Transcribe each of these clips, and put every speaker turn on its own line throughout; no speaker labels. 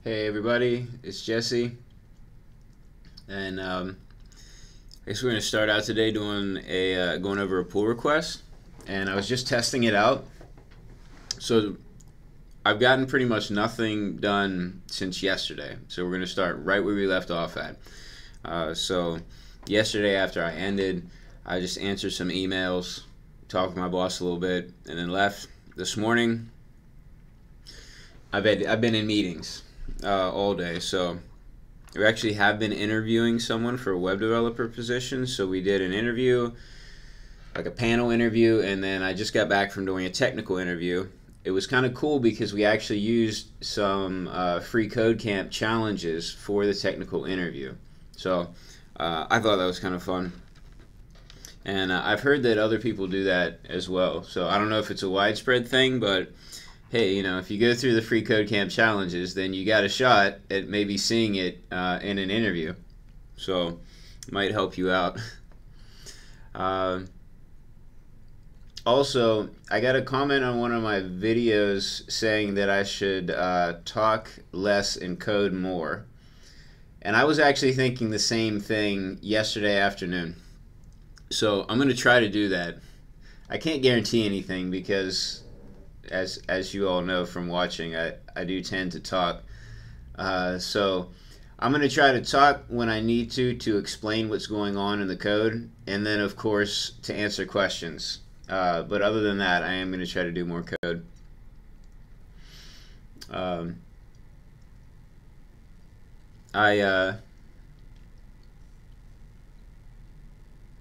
Hey everybody, it's Jesse, and I guess we're going to start out today doing going over a pull request, and I was just testing it out. So I've gotten pretty much nothing done since yesterday, so we're going to start right where we left off at. So yesterday after I ended, I just answered some emails, talked with my boss a little bit, and then left. This morning, I've been in meetings all day, so we actually have been interviewing someone for a web developer position. So we did an interview, like a panel interview, and then I just got back from doing a technical interview. It was kind of cool because we actually used some free code camp challenges for the technical interview. So I thought that was kind of fun. And I've heard that other people do that as well. So I don't know if it's a widespread thing, but hey, if you go through the free code camp challenges, then you got a shot at maybe seeing it in an interview. So it might help you out. Also, I got a comment on one of my videos saying that I should talk less and code more. And I was actually thinking the same thing yesterday afternoon. So I'm going to try to do that. I can't guarantee anything because as you all know from watching, I do tend to talk. So I'm going to try to talk when I need to explain what's going on in the code, and then of course to answer questions. But other than that, I am going to try to do more code.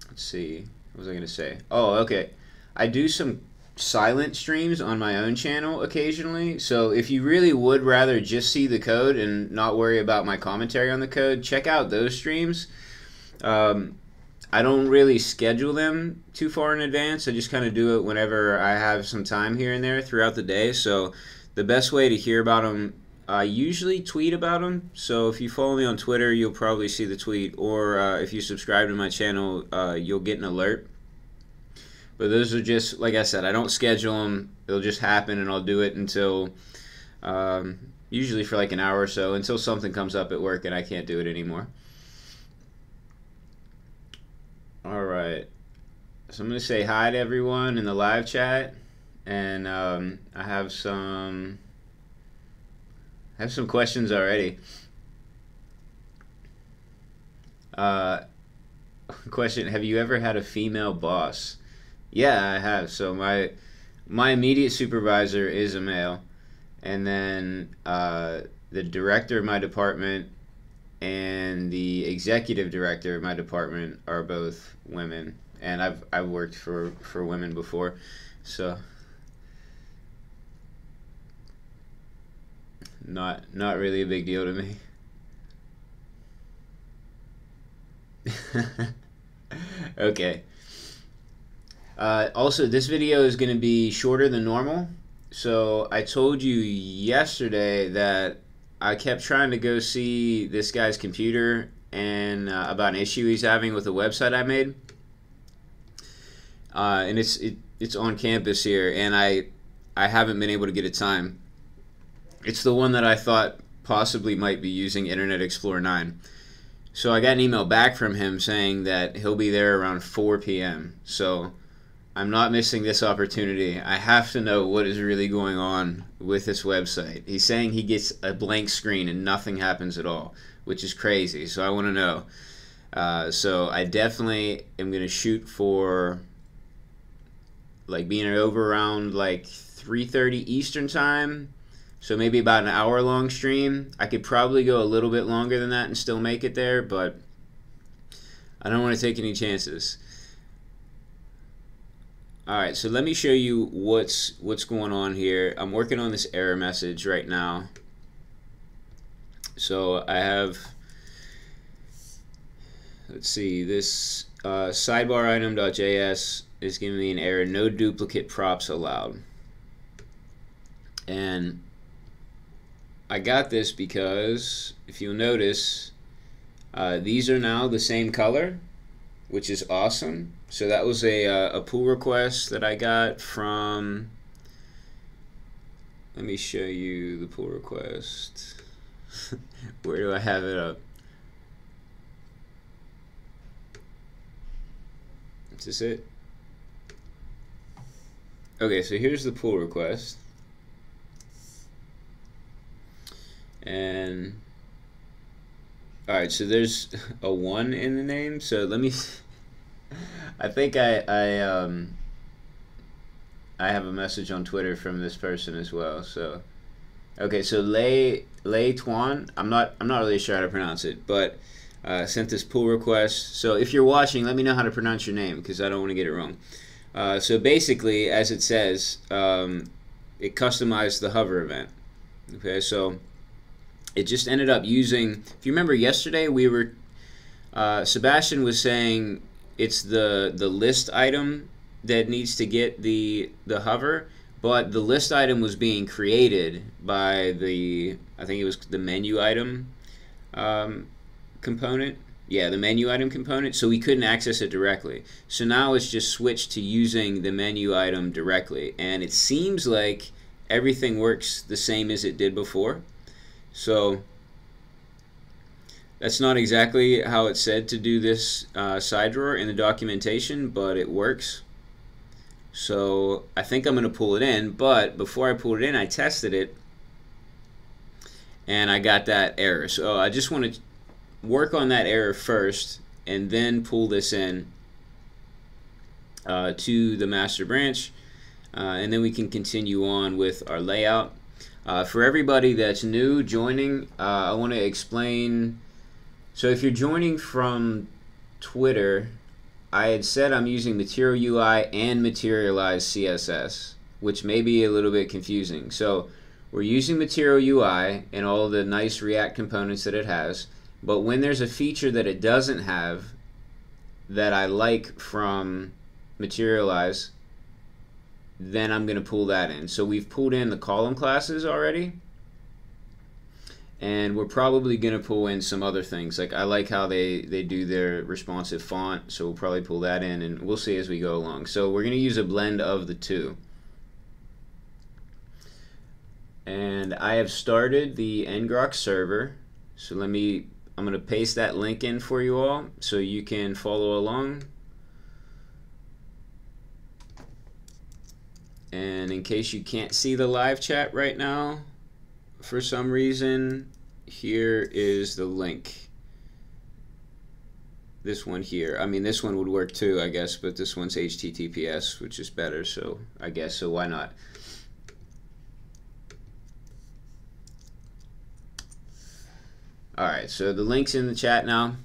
Let's see, what was I going to say? Oh, okay. I do some silent streams on my own channel occasionally, so if you really would rather just see the code and not worry about my commentary on the code, check out those streams. I don't really schedule them too far in advance. I just kind of do it whenever I have some time here and there throughout the day. So the best way to hear about them, I usually tweet about them. So if you follow me on Twitter, you'll probably see the tweet, or if you subscribe to my channel, you'll get an alert. But those are just, like I said, I don't schedule them. It'll just happen, and I'll do it until, usually for like an hour or so, until something comes up at work and I can't do it anymore. Alright, so I'm going to say hi to everyone in the live chat, and I have some questions already. Question, have you ever had a female boss? Yeah, I have. So my immediate supervisor is a male, and then the director of my department and the executive director of my department are both women, and I've worked for women before, so not really a big deal to me. Okay. Also, this video is going to be shorter than normal. So I told you yesterday that I kept trying to go see this guy's computer and about an issue he's having with a website I made. And it's on campus here, and I haven't been able to get a time. It's the one that I thought possibly might be using Internet Explorer 9. So I got an email back from him saying that he'll be there around 4 p.m. So I'm not missing this opportunity. I have to know what is really going on with this website. He's saying he gets a blank screen and nothing happens at all, which is crazy. So I want to know. So I definitely am going to shoot for like being over around like 3:30 Eastern time. So maybe about an hour long stream. I could probably go a little bit longer than that and still make it there, but I don't want to take any chances. Alright, so let me show you what's going on here. I'm working on this error message right now. So I have, let's see, this sidebar item.js is giving me an error, no duplicate props allowed. And I got this because if you'll notice, these are now the same color, which is awesome. So that was a pull request that I got from, let me show you the pull request. Where do I have it up? Is this it? Okay, so here's the pull request. And alright, so there's a 1 in the name. So let me I think I have a message on Twitter from this person as well. So okay, so Lei Tuan, I'm not really sure how to pronounce it, but sent this pull request. So if you're watching, let me know how to pronounce your name, because I don't want to get it wrong. So basically, as it says, it customized the hover event. Okay, so it just ended up using, if you remember yesterday, we were Sebastian was saying it's the list item that needs to get the hover, but the list item was being created by the, I think it was the menu item component. Yeah, the menu item component, so we couldn't access it directly. So now it's just switched to using the menu item directly, and it seems like everything works the same as it did before. So that's not exactly how it's said to do this side drawer in the documentation, but it works. So I think I'm going to pull it in, but before I pull it in, I tested it, and I got that error. So I just want to work on that error first, and then pull this in to the master branch, and then we can continue on with our layout. For everybody that's new joining, I want to explain. So if you're joining from Twitter, I had said I'm using Material UI and Materialize CSS, which may be a little bit confusing. So we're using Material UI and all the nice React components that it has, but when there's a feature that it doesn't have that I like from Materialize, then I'm going to pull that in. So we've pulled in the column classes already, and we're probably going to pull in some other things. Like I like how they do their responsive font, so we'll probably pull that in, and we'll see as we go along. So we're going to use a blend of the two. And I have started the ngrok server, so I'm going to paste that link in for you all so you can follow along. And in case you can't see the live chat right now, for some reason, here is the link. This one here. I mean, this one would work too, I guess, but this one's HTTPS, which is better, so I guess, so why not? Alright, so the link's in the chat now.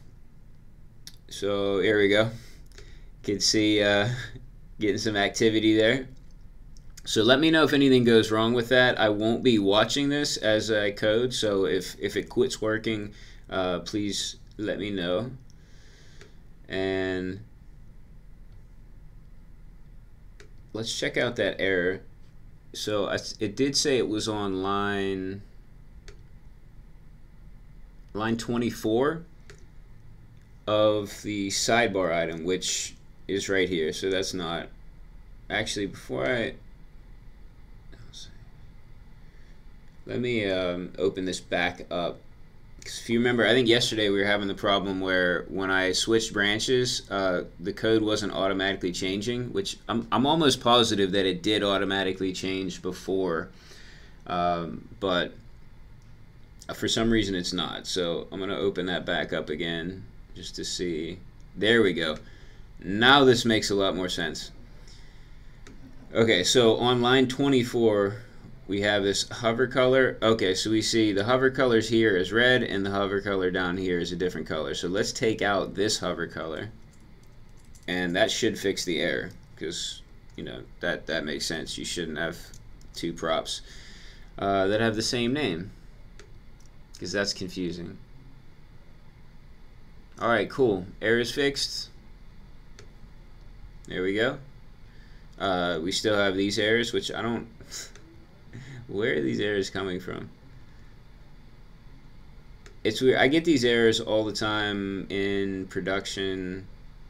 So here we go. You can see getting some activity there. So let me know if anything goes wrong with that. I won't be watching this as I code, so if it quits working, please let me know. And let's check out that error. So it did say it was on line 24 of the sidebar item, which is right here. So that's not actually, before I let me open this back up, because if you remember, I think yesterday we were having the problem where when I switched branches, the code wasn't automatically changing, which I'm almost positive that it did automatically change before, but for some reason it's not. So I'm going to open that back up again just to see. There we go. Now this makes a lot more sense. Okay, so on line 24 we have this hover color. Okay, so we see the hover colors here is red and the hover color down here is a different color. So let's take out this hover color, and that should fix the error, because you know that makes sense. You shouldn't have two props that have the same name, because that's confusing. Alright, cool. Error is fixed. There we go. We still have these errors, which I don't... Where are these errors coming from? It's weird. I get these errors all the time in production,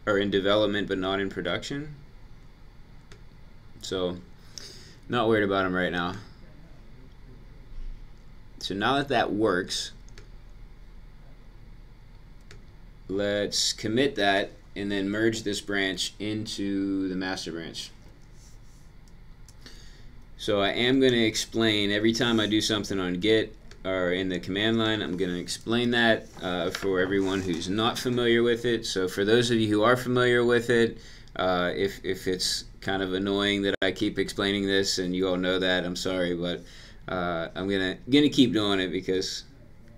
or in development, but not in production. So, not worried about them right now. So now that that works, let's commit that and then merge this branch into the master branch. So I am going to explain every time I do something on Git or in the command line. I'm going to explain that for everyone who's not familiar with it. So for those of you who are familiar with it, if it's kind of annoying that I keep explaining this and you all know that, I'm sorry, but I'm gonna keep doing it because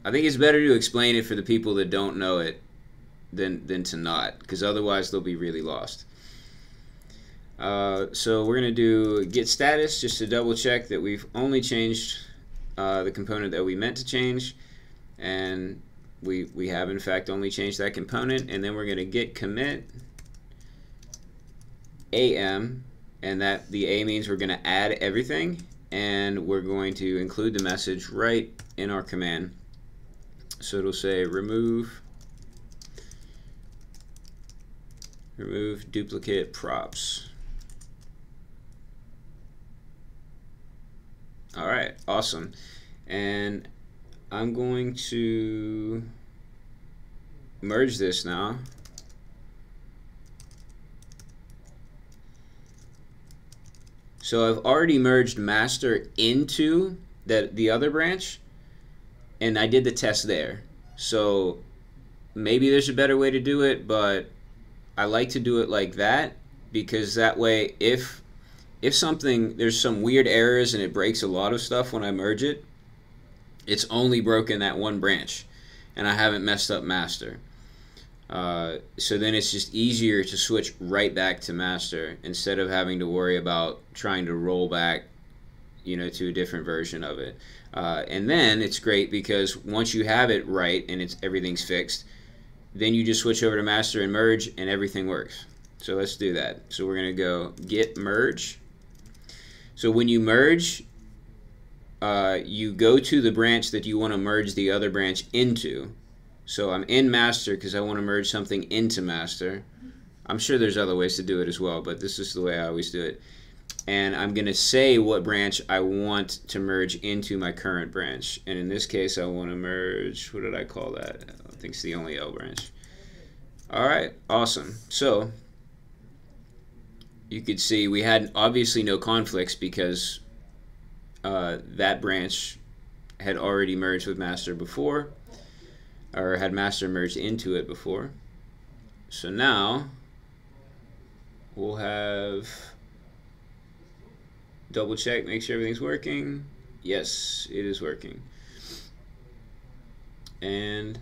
I think it's better to explain it for the people that don't know it than to not, because otherwise they'll be really lost. So we're going to do git status just to double check that we've only changed the component that we meant to change, and we have in fact only changed that component. And then we're going to git commit am, and that the A means we're going to add everything, and we're going to include the message right in our command. So it'll say remove duplicate props. Alright, awesome. And I'm going to merge this now. So I've already merged master into the other branch, and I did the test there. So maybe there's a better way to do it, but I like to do it like that, because that way if there's some weird errors and it breaks a lot of stuff when I merge it, it's only broken that one branch and I haven't messed up master. So then it's just easier to switch right back to master instead of having to worry about trying to roll back, to a different version of it. And then it's great because once you have it right and everything's fixed, then you just switch over to master and merge and everything works. So let's do that. So we're going to go git merge. So when you merge, you go to the branch that you want to merge the other branch into. So I'm in master because I want to merge something into master. I'm sure there's other ways to do it as well, but this is the way I always do it. And I'm going to say what branch I want to merge into my current branch. And in this case, I want to merge, what did I call that? I think it's the only L branch. All right, awesome. So you could see we had obviously no conflicts because that branch had already merged with master before, or had master merged into it before. So now we'll have double check, make sure everything's working. Yes, it is working. And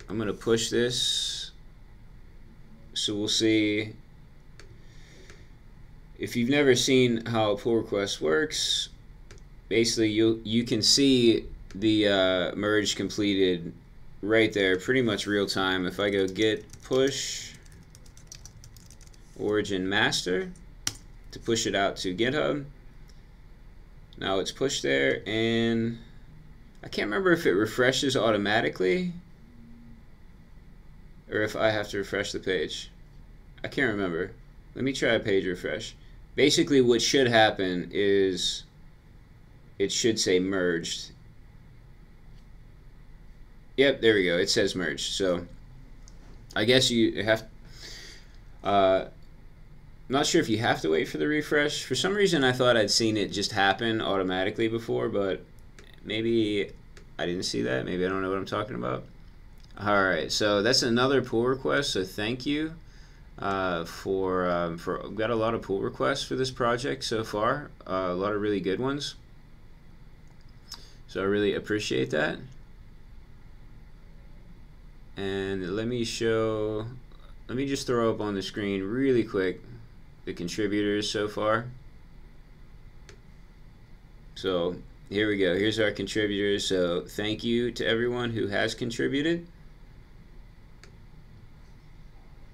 I'm going to push this. So we'll see. If you've never seen how a pull request works, basically you can see the merge completed right there, pretty much real time. If I go git push origin master to push it out to GitHub, now it's pushed there, and I can't remember if it refreshes automatically or if I have to refresh the page. I can't remember. Let me try a page refresh. Basically what should happen is it should say merged. Yep, there we go. It says merged. So I guess you have, I'm not sure if you have to wait for the refresh. For some reason I thought I'd seen it just happen automatically before, but maybe I didn't see that. Maybe I don't know what I'm talking about. Alright, so that's another pull request, so thank you. We've got a lot of pull requests for this project so far, a lot of really good ones, so I really appreciate that. And let me just throw up on the screen really quick the contributors so far. So here we go, here's our contributors. So thank you to everyone who has contributed.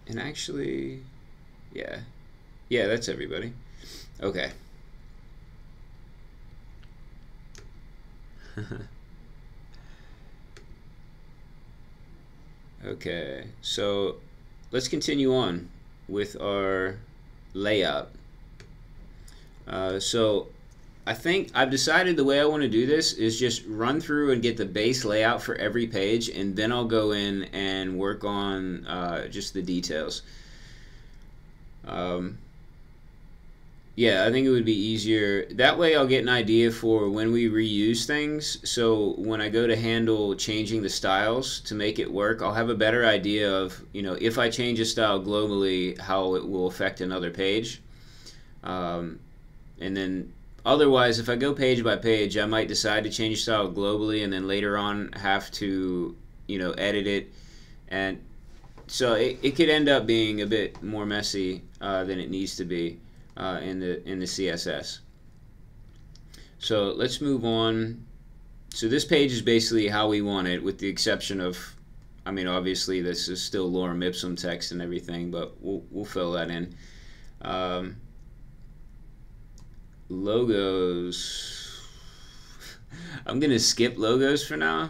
And actually, yeah, that's everybody. Okay. Okay, so let's continue on with our layout. So I think I've decided the way I want to do this is just run through and get the base layout for every page, and then I'll go in and work on just the details. Yeah, I think it would be easier. That way I'll get an idea for when we reuse things. So when I go to handle changing the styles to make it work, I'll have a better idea of, if I change a style globally, how it will affect another page. And then otherwise, if I go page by page, I might decide to change style globally and then later on have to, edit it. And so it could end up being a bit more messy than it needs to be. In the CSS. So let's move on. So this page is basically how we want it, with the exception of, obviously this is still lorem ipsum text and everything, but we'll fill that in. Logos. I'm gonna skip logos for now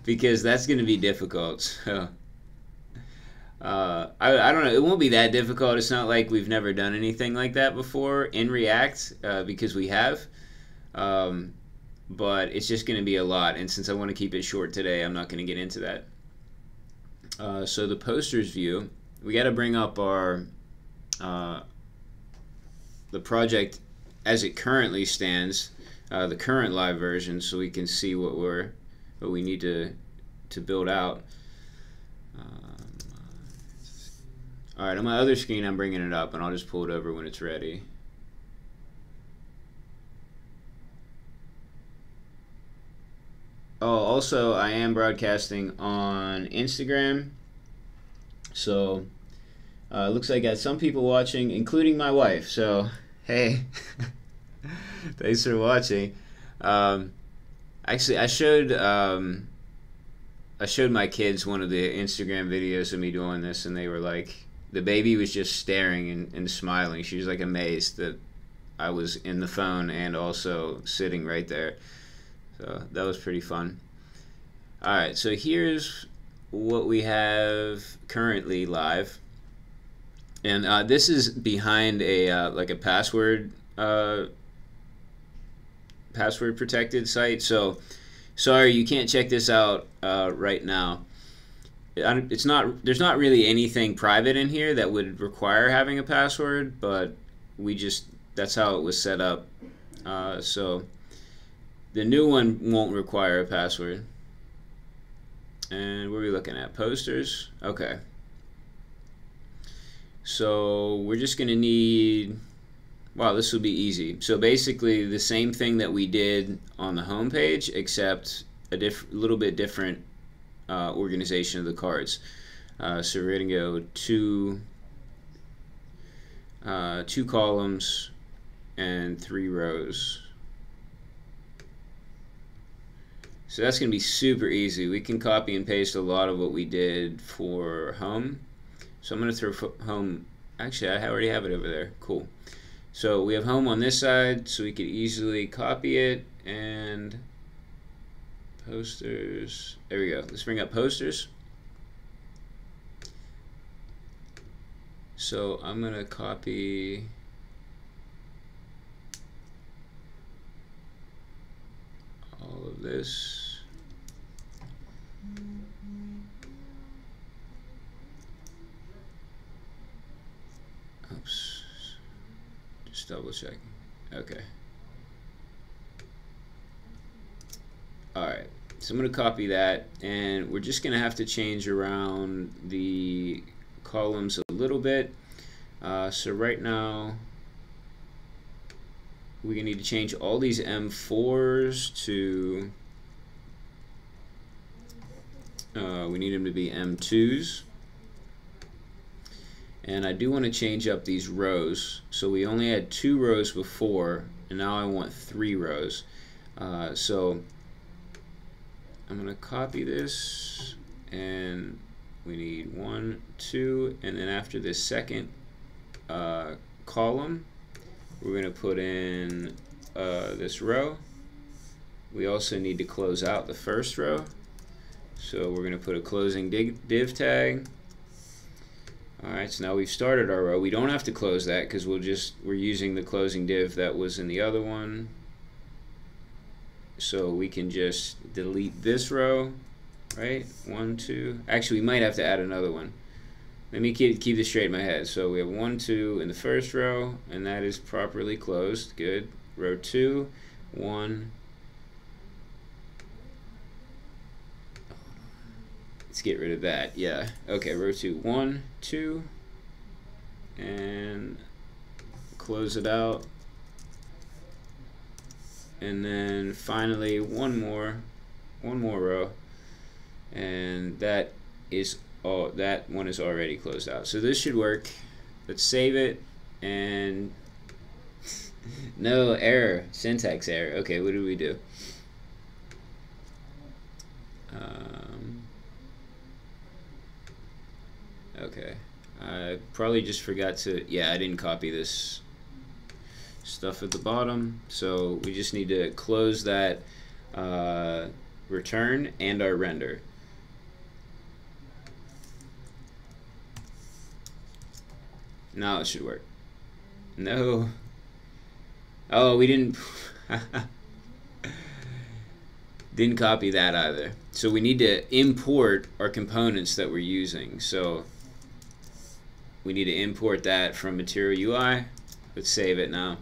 because that's gonna be difficult. So. I don't know, it won't be that difficult. It's not like we've never done anything like that before in React, because we have, but it's just going to be a lot, and since I want to keep it short today, I'm not going to get into that. So the posters view, we got to bring up our the project as it currently stands, the current live version, so we can see what we need to build out. Alright, on my other screen I'm bringing it up, and I'll just pull it over when it's ready. Oh, also I am broadcasting on Instagram, so it looks like I got some people watching, including my wife, so hey, thanks for watching. Actually, I showed my kids one of the Instagram videos of me doing this, and they were like, the baby was just staring and smiling. She was like amazed that I was in the phone and also sitting right there. So that was pretty fun. Alright, so here's what we have currently live. And this is behind a like a password protected site. So sorry, you can't check this out right now. There's not really anything private in here that would require having a password, but that's how it was set up. So the new one won't require a password. And what are we looking at? Posters? Okay. So we're just going to need, wow, this will be easy. So basically the same thing that we did on the home page, except a little bit different organization of the cards. So we're going to go two columns and 3 rows. So that's going to be super easy. We can copy and paste a lot of what we did for home. So I'm going to throw home, actually I already have it over there, cool. So we have home on this side, so we could easily copy it, and posters, there we go. Let's bring up posters. So I'm going to copy all of this. Oops. Just double checking. Okay. Alright. So I'm going to copy that, and we're just going to have to change around the columns a little bit. So right now we're going to need to change all these M4s to, we need them to be M2s. And I do want to change up these rows. So we only had 2 rows before, and now I want 3 rows. So I'm going to copy this, and we need 1, 2, and then after this second column, we're going to put in this row. We also need to close out the first row. So we're going to put a closing div tag. Alright, so now we've started our row. We don't have to close that because we're using the closing div that was in the other one. So we can just delete this row, right? 1, 2. Actually, we might have to add another one. Let me keep this straight in my head. So we have 1, 2 in the first row, and that is properly closed. Good. Row 2, 1. Let's get rid of that. Yeah. Okay, row 2, 1, 2, and close it out. And then finally one more row, and that one is already closed out. So this should work. Let's save it, and no error, syntax error. Okay, what did we do? Okay, I probably just forgot to, yeah, I didn't copy this stuff at the bottom, so we just need to close that return and our render. Now it should work. No. Oh, we didn't didn't copy that either. So we need to import our components that we're using. So we need to import that from Material UI. Let's save it now.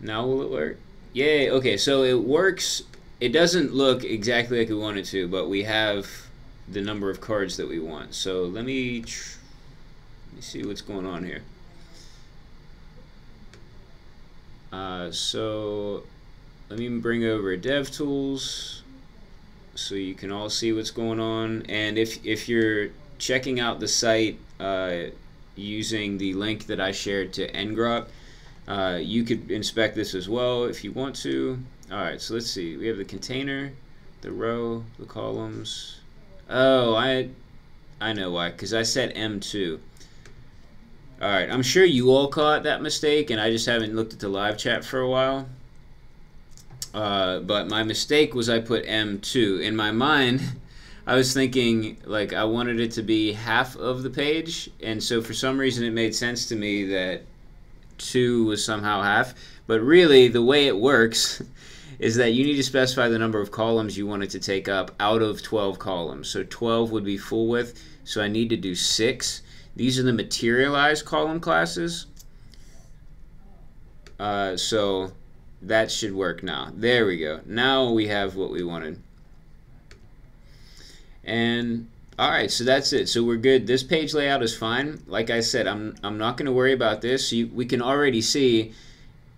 Now will it work? Yay. Okay, so it works. It doesn't look exactly like we want it to, but we have the number of cards that we want. So let me see what's going on here. So let me bring over DevTools so you can all see what's going on. And if you're checking out the site using the link that I shared to ngrok, you could inspect this as well if you want to. Alright, so let's see. We have the container, the row, the columns. Oh, I know why, because I set M2. Alright, I'm sure you all caught that mistake, and I just haven't looked at the live chat for a while. But my mistake was I put M2. In my mind, I was thinking, like, I wanted it to be half of the page, and so for some reason it made sense to me that 2 was somehow half. But really, the way it works is that you need to specify the number of columns you want it to take up out of 12 columns. So 12 would be full width, so I need to do 6. These are the materialized column classes. So that should work now. There we go. Now we have what we wanted. And alright, so that's it. So we're good. This page layout is fine. Like I said, I'm not going to worry about this. We can already see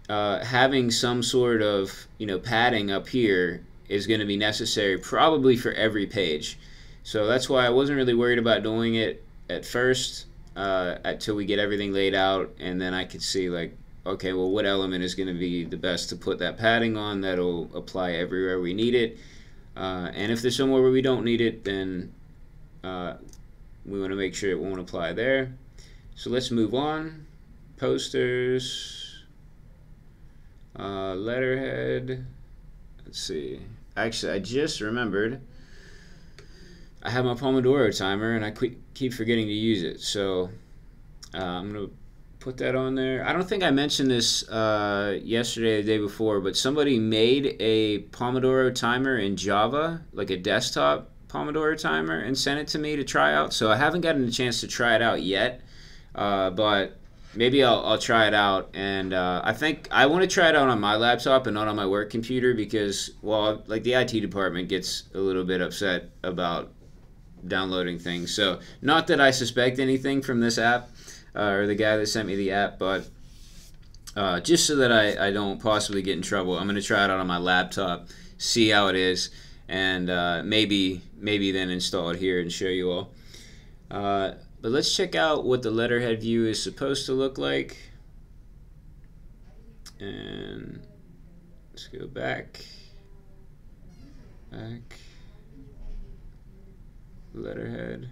having some sort of padding up here is going to be necessary probably for every page. So that's why I wasn't really worried about doing it at first until we get everything laid out, and then I could see, like, okay, well, what element is going to be the best to put that padding on that'll apply everywhere we need it. And if there's somewhere where we don't need it, then we want to make sure it won't apply there. So let's move on. Posters, letterhead. Let's see. Actually, I just remembered I have my Pomodoro timer, and I keep forgetting to use it. So I'm going to put that on there. I don't think I mentioned this yesterday or the day before, but somebody made a Pomodoro timer in Java, like a desktop Pomodoro timer, and sent it to me to try out. So I haven't gotten a chance to try it out yet, but maybe I'll try it out. And I think I want to try it out on my laptop and not on my work computer because, well, like the IT department gets a little bit upset about downloading things. So not that I suspect anything from this app or the guy that sent me the app, but just so that I don't possibly get in trouble, I'm going to try it out on my laptop, see how it is, and maybe then install it here and show you all. But let's check out what the letterhead view is supposed to look like. And let's go back. Letterhead.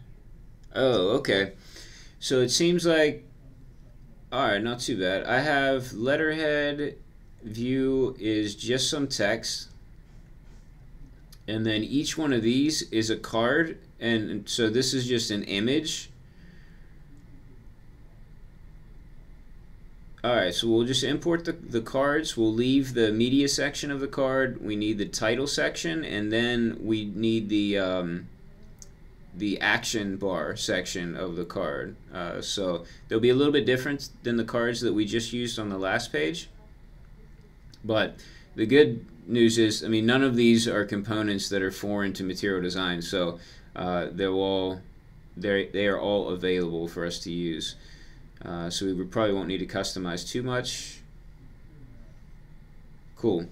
Oh, okay. So it seems like, alright, not too bad. I have letterhead view is just some text, and then each one of these is a card, and so this is just an image. Alright, so we'll just import the cards. We'll leave the media section of the card. We need the title section, and then we need the action bar section of the card. So they'll be a little bit different than the cards that we just used on the last page. But the good news is, I mean, none of these are components that are foreign to material design, so they are all available for us to use. So we probably won't need to customize too much. Cool.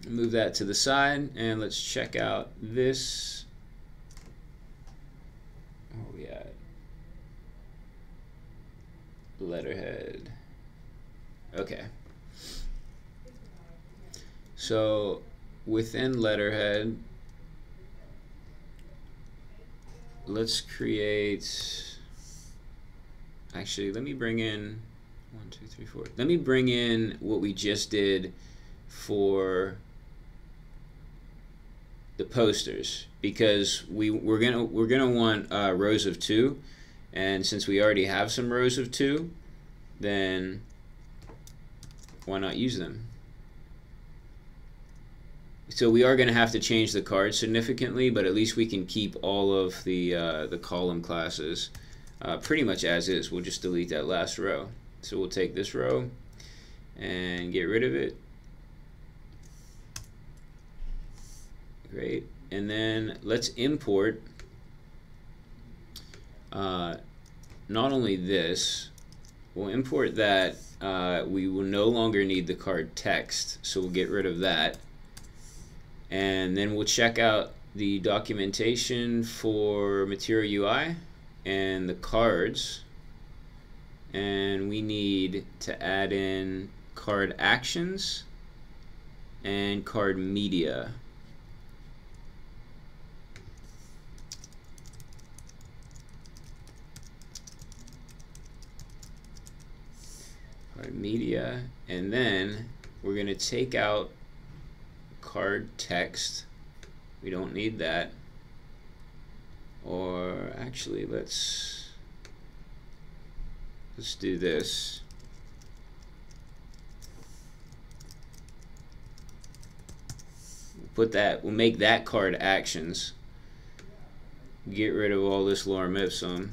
Move that to the side, and let's check out this. Oh yeah, Leatherhead. Okay. So within Leatherhead, let's create. Actually, let me bring in 1, 2, 3, 4. Let me bring in what we just did for the posters, because we're gonna want rows of 2, and since we already have some rows of 2, then why not use them? So we are going to have to change the card significantly, but at least we can keep all of the column classes pretty much as is. We'll just delete that last row. So we'll take this row and get rid of it. Great. And then let's import not only this, we'll import that. We will no longer need the card text, so we'll get rid of that. And then we'll check out the documentation for Material UI and the cards. And we need to add in card actions and card media. Card media, and then we're going to take out card text. We don't need that. Or actually, let's do this. We'll make that card actions. Get rid of all this lorem ipsum.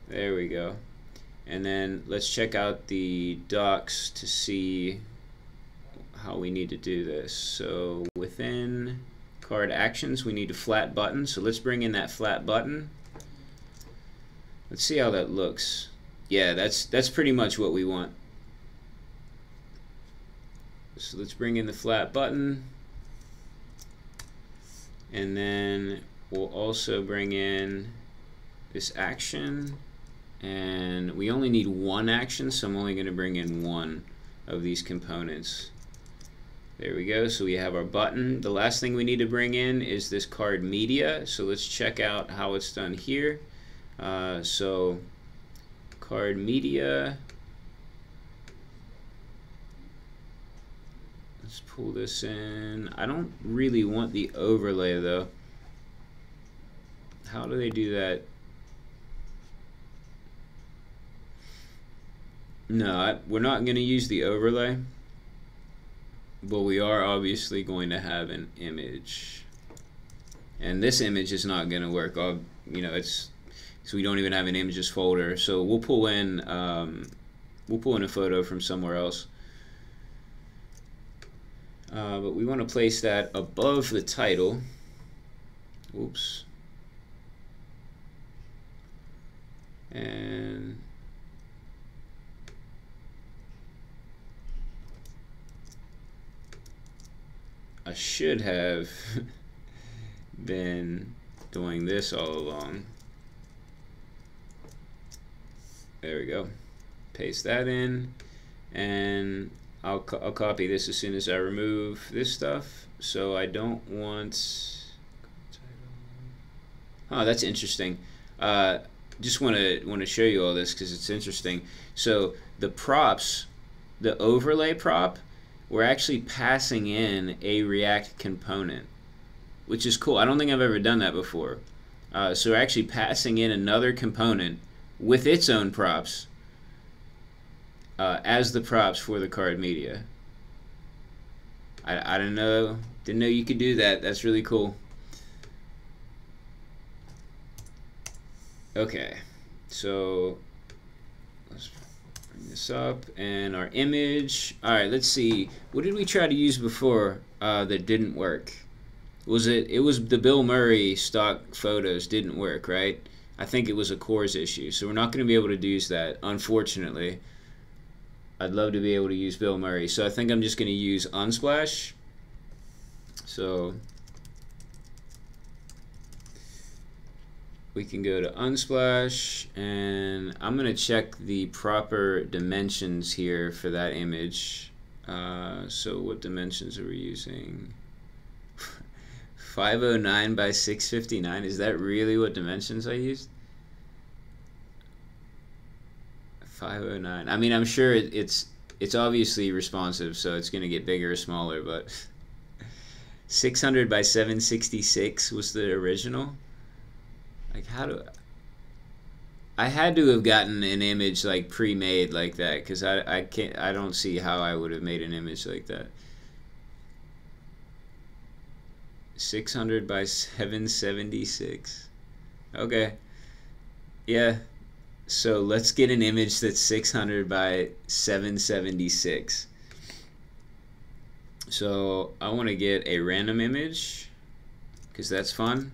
There we go. And then let's check out the docs to see how we need to do this. So within card actions, we need a flat button. So let's bring in that flat button. Let's see how that looks. Yeah, that's pretty much what we want. So let's bring in the flat button, and then we'll also bring in this action, and we only need one action, so I'm only going to bring in one of these components. There we go. So we have our button. The last thing we need to bring in is this card media, so let's check out how it's done here. So card media, let's pull this in. I don't really want the overlay though. How do they do that? No, we're not going to use the overlay, but we are obviously going to have an image, and this image is not going to work. You know, so we don't even have an images folder. So we'll pull in a photo from somewhere else. But we want to place that above the title. Oops. And I should have been doing this all along. There we go. Paste that in, and I'll copy this as soon as I remove this stuff. So I don't want. Oh, that's interesting. Just want to show you all this because it's interesting. So the props, the overlay prop, we're actually passing in a React component, which is cool. I don't think I've ever done that before. So we're actually passing in another component with its own props as the props for the card media. I didn't know you could do that. That's really cool. Okay, so let's bring this up, and our image. All right, let's see. What did we try to use before that didn't work? It was the Bill Murray stock photos didn't work, right? I think it was a cores issue, so we're not going to be able to use that, unfortunately. I'd love to be able to use Bill Murray, so I think I'm just going to use Unsplash. So we can go to Unsplash, and I'm going to check the proper dimensions here for that image. So what dimensions are we using? 509 by 659. Is that really what dimensions I used? 509. I mean, I'm sure it's obviously responsive, so it's going to get bigger or smaller, but 600 by 766 was the original. Like, I had to have gotten an image like pre-made like that, because I don't see how I would have made an image like that. 600 by 776. Okay. Yeah. So let's get an image that's 600 by 776. So I want to get a random image, because that's fun.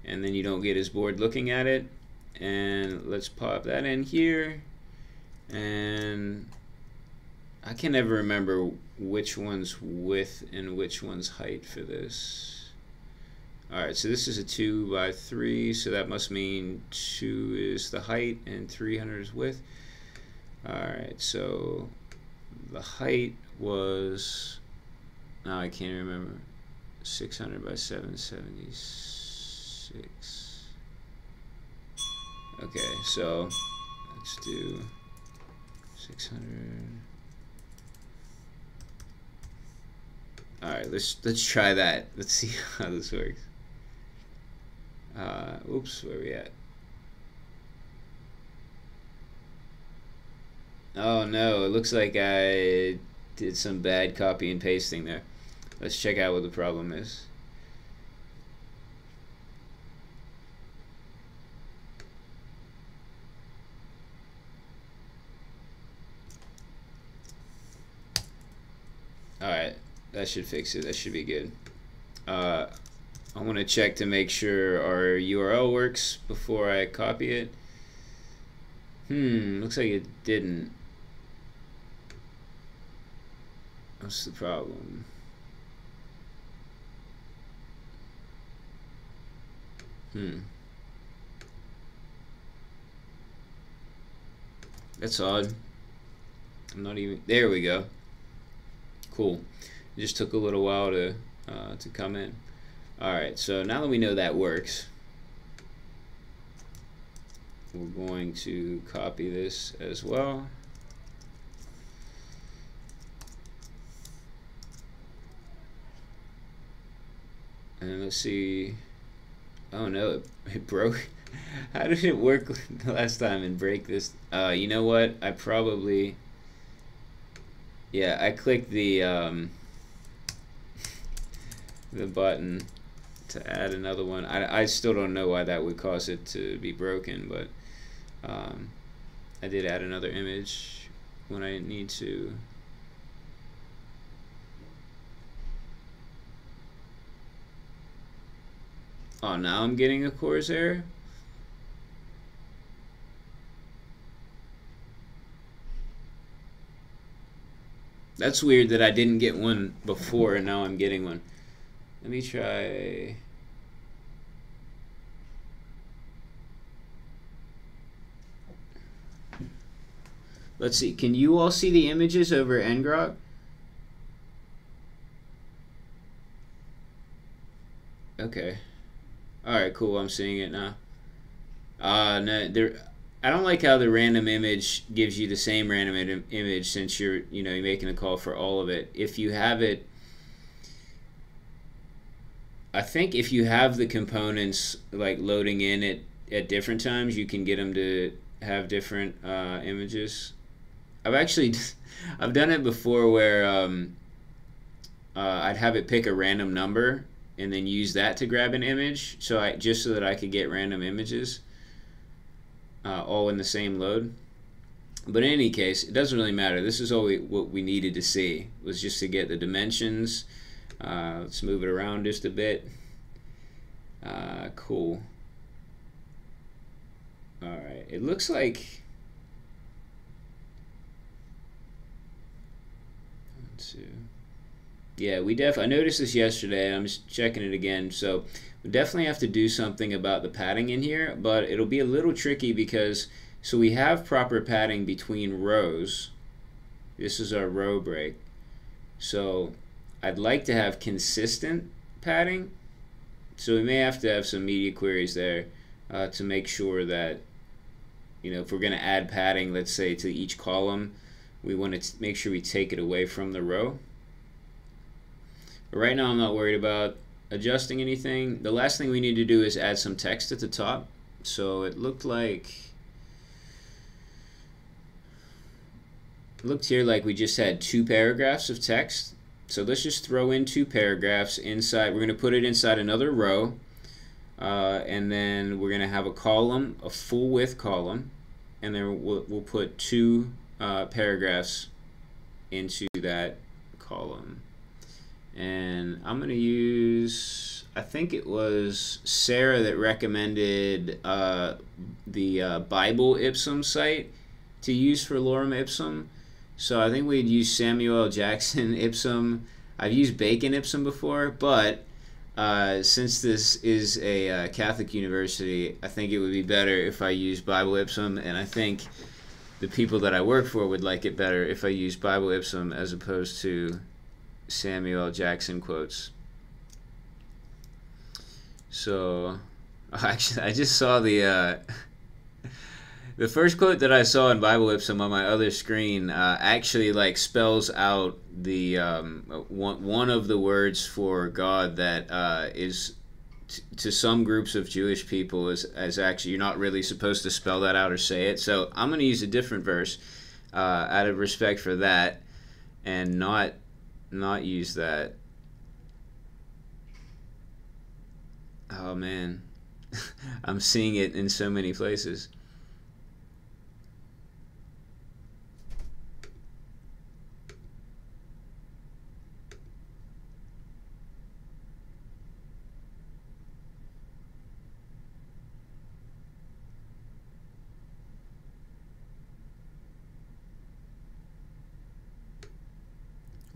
And then you don't get as bored looking at it. And let's pop that in here. And I can never remember which one's width and which one's height for this. Alright, so this is a 2 by 3, so that must mean 2 is the height and 300 is width. Alright, so the height was, now I can't remember, 600 by 776. Okay, so let's do 600. Alright, let's try that. Let's see how this works. Oops, where are we at? Oh no, it looks like I did some bad copy and pasting there. Let's check out what the problem is. Alright, that should fix it. That should be good. I want to check to make sure our URL works before I copy it. Looks like it didn't. What's the problem? That's odd. I'm not even, there we go. Cool. It just took a little while to come in. Alright, so now that we know that works, we're going to copy this as well. And let's see. Oh no, it broke. How did it work the last time and break this? You know what? I probably, yeah, I clicked the button to add another one. I still don't know why that would cause it to be broken, but I did add another image when I didn't need to. Oh, now I'm getting a cores error? That's weird that I didn't get one before and now I'm getting one. Let me try. Let's see. Can you all see the images over ngrok? Okay. Alright, cool. I'm seeing it now. No, I don't like how the random image gives you the same random image since you're making a call for all of it. If you have it, I think if you have the components like loading in at different times, you can get them to have different images. I've actually I've done it before where I'd have it pick a random number and then use that to grab an image, just so that I could get random images all in the same load. But in any case, it doesn't really matter. This is what we needed to see, was just to get the dimensions. Let's move it around just a bit. Cool. Alright, it looks like... Yeah, I noticed this yesterday. I'm just checking it again. So we definitely have to do something about the padding in here, but it'll be a little tricky because so we have proper padding between rows. This is our row break. So I'd like to have consistent padding. So we may have to have some media queries there to make sure that, if we're going to add padding, let's say to each column, we want to make sure we take it away from the row. But right now I'm not worried about adjusting anything. The last thing we need to do is add some text at the top. So it looked here like we just had 2 paragraphs of text. So let's just throw in 2 paragraphs inside. We're going to put it inside another row, and then we're going to have a column, a full width column, and then we'll put 2 paragraphs into that column. And I'm going to use, I think it was Sarah that recommended the Bible Ipsum site to use for Lorem Ipsum. So I think we'd use Samuel Jackson Ipsum. I've used Bacon Ipsum before, but since this is a Catholic university, I think it would be better if I use Bible Ipsum, and I think the people that I work for would like it better if I use Bible Ipsum as opposed to Samuel Jackson quotes. So actually I just saw the first quote that I saw in Bible Ipsum on my other screen actually like spells out the one of the words for God that is to some groups of Jewish people as actually you're not really supposed to spell that out or say it. So I'm going to use a different verse out of respect for that and not use that. Oh man, I'm seeing it in so many places.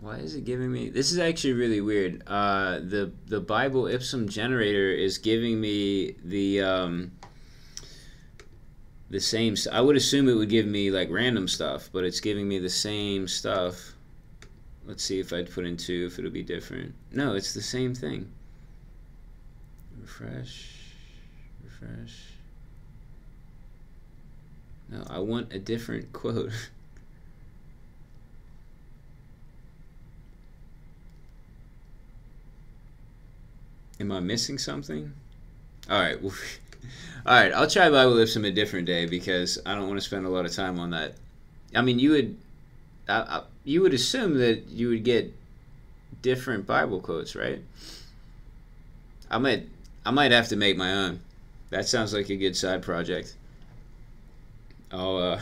Why is it giving me... This is actually really weird. The Bible Ipsum generator is giving me the same... I would assume it would give me like random stuff, but it's giving me the same stuff. Let's see if I'd put in 2, if it'll be different. No, it's the same thing. Refresh. No, I want a different quote. Am I missing something? Alright, well, alright, I'll try Bible Ipsum a different day because I don't want to spend a lot of time on that. I mean, you would assume that you would get different Bible quotes, right? I might have to make my own. That sounds like a good side project. I'll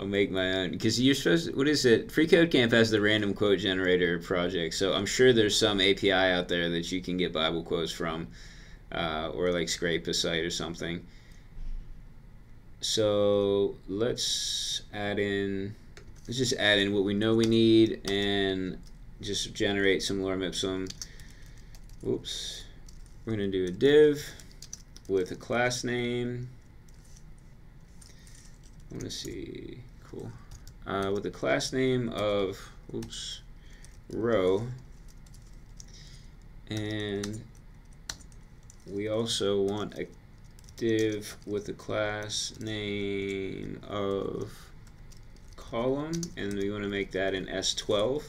make my own, because you're supposed to, what is it? FreeCodeCamp has the random quote generator project, so I'm sure there's some API out there that you can get Bible quotes from, or like scrape a site or something. So let's just add in what we know we need and just generate some Lorem Ipsum. Whoops. We're going to do a div with a class name. I want to see, cool. With a class name of, row, and we also want a div with a class name of column, and we want to make that an S12.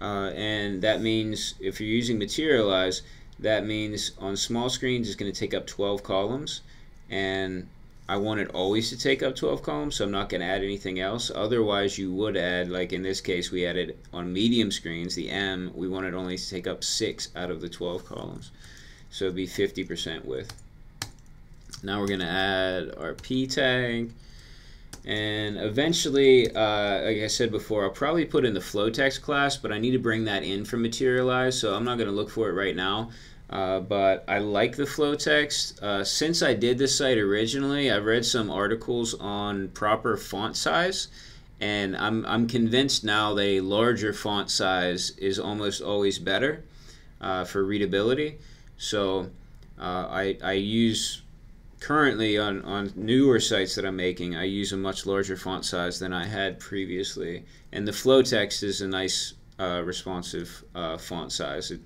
and that means if you're using Materialize, that means on small screens it's going to take up 12 columns, and I want it always to take up 12 columns, so I'm not going to add anything else. Otherwise you would add, like in this case we added on medium screens, the M, we want it only to take up 6 out of the 12 columns, so it'd be 50% width. Now we're going to add our P tag, and eventually, like I said before, I'll probably put in the flow text class, but I need to bring that in from Materialize, so I'm not going to look for it right now. But I like the flow text. Since I did this site originally, I've read some articles on proper font size, and I'm convinced now that a larger font size is almost always better for readability. So I use currently on newer sites that I'm making, I use a much larger font size than I had previously, and the flow text is a nice responsive font size. It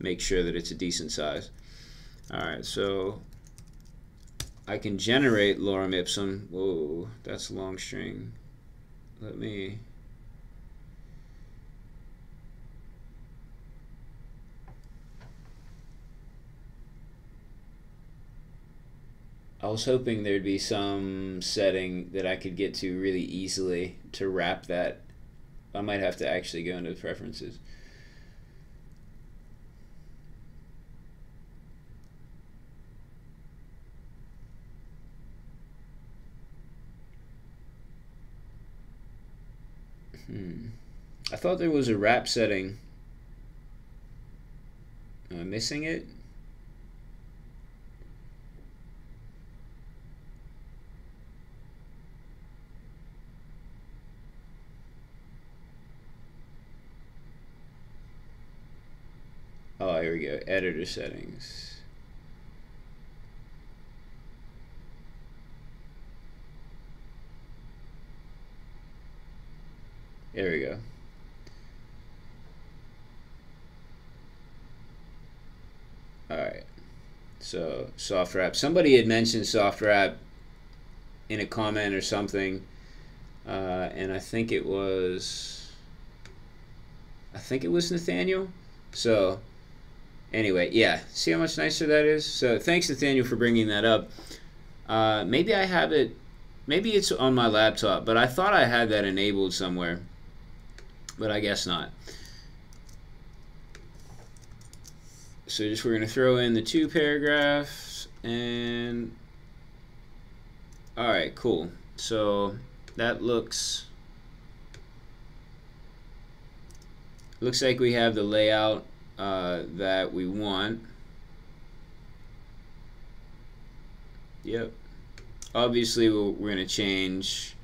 makes sure that it's a decent size. Alright, so I can generate lorem ipsum. Whoa, that's a long string. Let me... I was hoping there'd be some setting that I could get to really easily to wrap that. I might have to actually go into the preferences. I thought there was a wrap setting. Am I missing it? Oh, here we go. Editor settings. There we go. Alright. So, soft wrap. Somebody had mentioned soft wrap in a comment or something. And I think it was Nathaniel. So anyway, yeah, see how much nicer that is? So thanks, Nathaniel, for bringing that up. Maybe I have it, maybe it's on my laptop, but I thought I had that enabled somewhere, but I guess not. So just we're going to throw in the 2 paragraphs, and alright, cool. So that looks like we have the layout that we want. Yep. Obviously we're going to change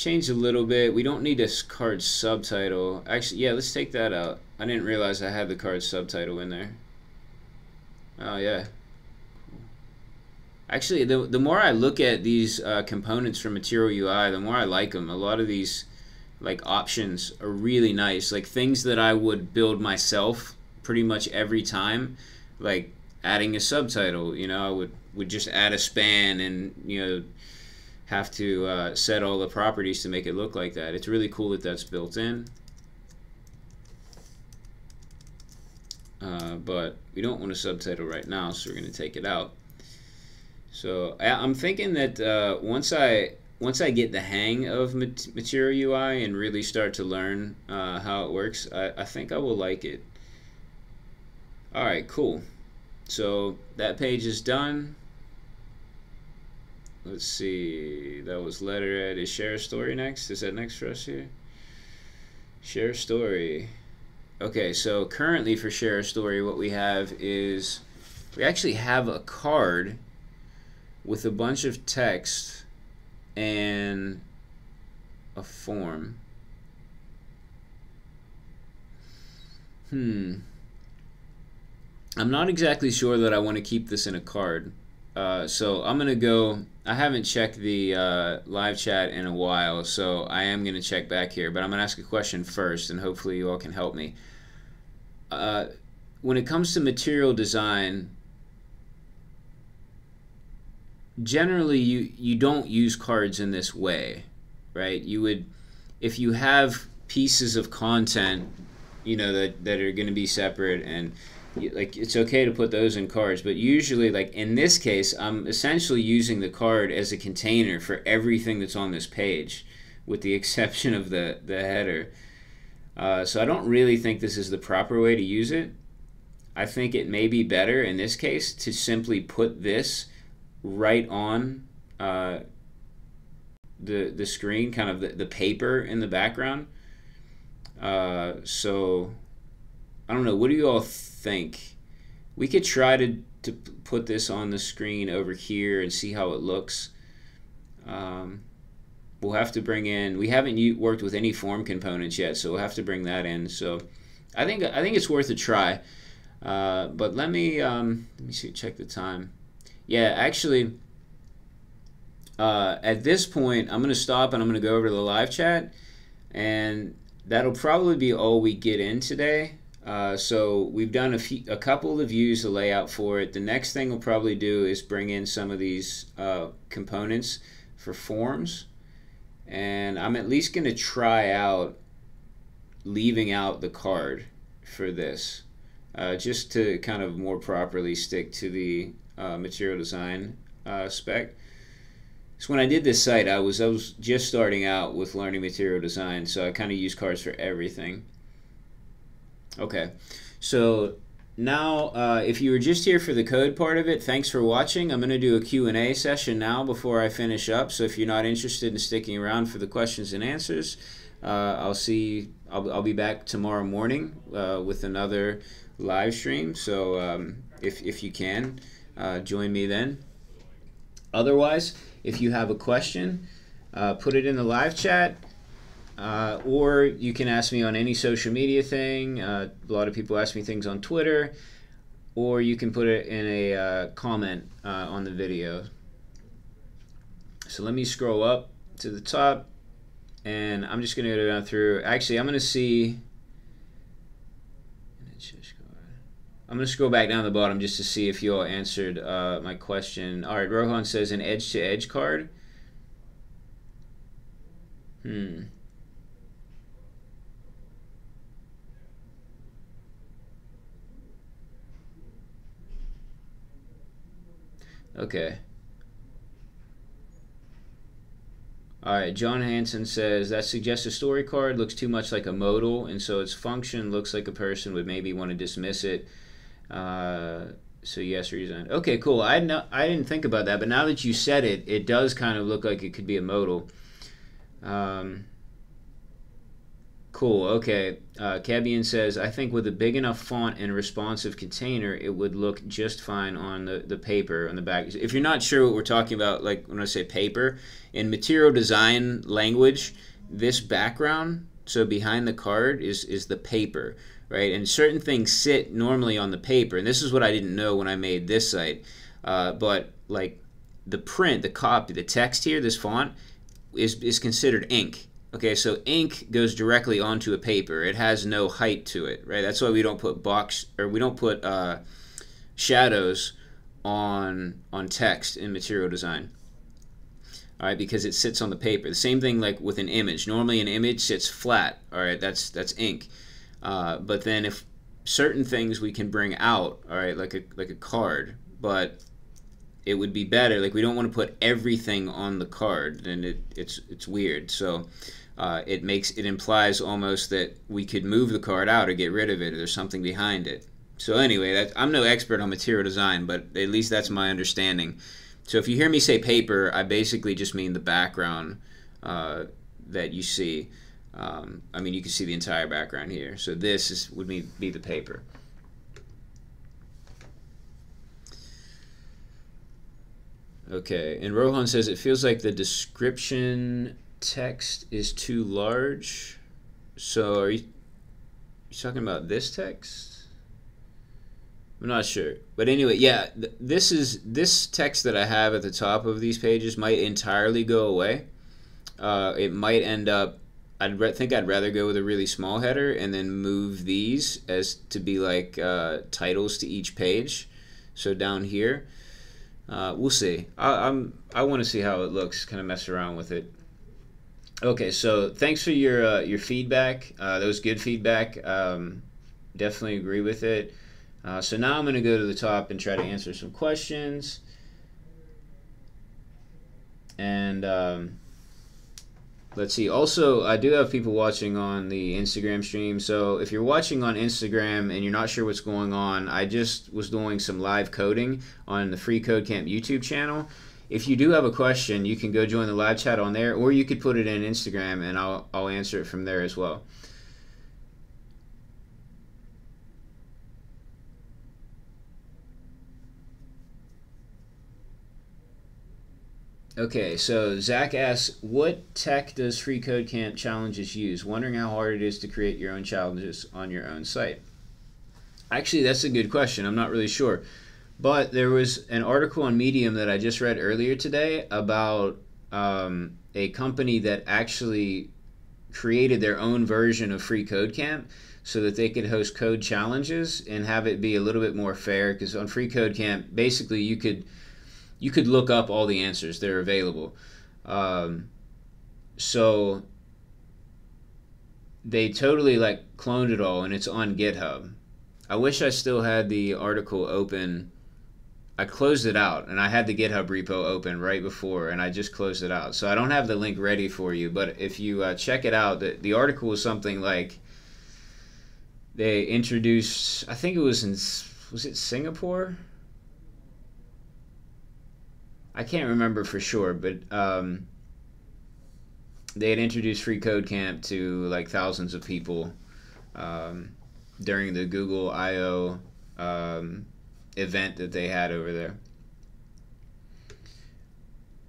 a little bit. We don't need a card subtitle. Actually, yeah, let's take that out. I didn't realize I had the card subtitle in there. Oh yeah. Actually, the more I look at these components from Material UI, the more I like them. A lot of these like options are really nice, like things that I would build myself pretty much every time, like adding a subtitle. You know, I would just add a span and, you know, have to set all the properties to make it look like that. It's really cool that that's built in. But we don't want a subtitle right now, so we're going to take it out. So I'm thinking that once I get the hang of Material UI and really start to learn how it works, I think I will like it. Alright, cool. So that page is done. Let's see, that was Leatherhead. Is Share a Story next? Is that next for us here? Share a Story. Okay, so currently for Share a Story, what we have is we actually have a card with a bunch of text and a form. I'm not exactly sure that I want to keep this in a card. So I'm gonna go. I haven't checked the live chat in a while, so I am gonna check back here, but I'm gonna ask a question first, and hopefully you all can help me. When it comes to material design, generally you don't use cards in this way, right? You would, if you have pieces of content, you know, that are going to be separate, and like it's okay to put those in cards, but usually, like in this case, I'm essentially using the card as a container for everything that's on this page, with the exception of the header. So I don't really think this is the proper way to use it. I think it may be better in this case to simply put this right on the screen, kind of the paper in the background. So I don't know. What do you all think? We could try to put this on the screen over here and see how it looks. We'll have to bring in. We haven't worked with any form components yet, so we'll have to bring that in. So I think it's worth a try. But let me see. Check the time. Yeah, actually, at this point, I'm going to stop and I'm going to go over to the live chat, and that'll probably be all we get in today. So we've done a couple of the views, the layout for it. The next thing we'll probably do is bring in some of these components for forms, and I'm at least going to try out leaving out the card for this, just to kind of more properly stick to the material design spec. So when I did this site, I was just starting out with learning material design, so I kind of use cards for everything. Okay, so now if you were just here for the code part of it, thanks for watching. I'm going to do a Q&A session now before I finish up, so if you're not interested in sticking around for the questions and answers, I'll be back tomorrow morning with another live stream, so if you can, join me then. Otherwise, if you have a question, put it in the live chat. Or you can ask me on any social media thing. A lot of people ask me things on Twitter, or you can put it in a comment on the video. So let me scroll up to the top, and I'm just going to go down through. Actually, I'm going to see. I'm going to scroll back down the bottom just to see if you all answered my question. All right, Rohan says an edge-to-edge card. Okay. Alright, John Hansen says that suggests a story card looks too much like a modal, and so its function looks like a person would maybe want to dismiss it. So yes, reason. Okay, cool. I didn't think about that, but now that you said it, it does kind of look like it could be a modal. Cool. Okay. Cabian says, I think with a big enough font and responsive container, it would look just fine on the paper on the back. If you're not sure what we're talking about, like when I say paper, in material design language, this background, so behind the card, is the paper, right? And certain things sit normally on the paper, and this is what I didn't know when I made this site. But like the print, the copy, the text here, this font, is considered ink. Okay, so ink goes directly onto a paper. It has no height to it, right? That's why we don't put shadows on text in material design. All right, because it sits on the paper. The same thing like with an image. Normally an image sits flat. All right, that's ink. But then if certain things we can bring out, all right, like a card, but it would be better. Like we don't want to put everything on the card, and it's weird. So it implies almost that we could move the card out or get rid of it, or there's something behind it. So anyway, I'm no expert on material design, but at least that's my understanding. So if you hear me say paper, I basically just mean the background that you see. I mean, you can see the entire background here. So this would be the paper. Okay, and Rohan says it feels like the description text is too large. So are you talking about this text? I'm not sure, but anyway, yeah, this text that I have at the top of these pages might entirely go away. It might end up. think I'd rather go with a really small header and then move these as to be like titles to each page. So down here, we'll see. I want to see how it looks. Kind of mess around with it. Okay, so thanks for your feedback. That was good feedback. Definitely agree with it. So now I'm going to go to the top and try to answer some questions. And let's see. Also, I do have people watching on the Instagram stream. So if you're watching on Instagram and you're not sure what's going on, I just was doing some live coding on the freeCodeCamp YouTube channel. If you do have a question, you can go join the live chat on there, or you could put it in Instagram and I'll answer it from there as well. Okay, so Zach asks, what tech does freeCodeCamp challenges use? Wondering how hard it is to create your own challenges on your own site. Actually, that's a good question. I'm not really sure. But there was an article on Medium that I just read earlier today about a company that actually created their own version of freeCodeCamp so that they could host code challenges and have it be a little bit more fair. Because on freeCodeCamp, basically you could look up all the answers. They're available. So they totally like cloned it all, and it's on GitHub. I wish I still had the article open. I closed it out, and I had the GitHub repo open right before, and I just closed it out. So I don't have the link ready for you, but if you check it out, the article was something like they introduced, I think it was was it Singapore? I can't remember for sure, but they had introduced freeCodeCamp to like thousands of people during the Google I/O event that they had over there.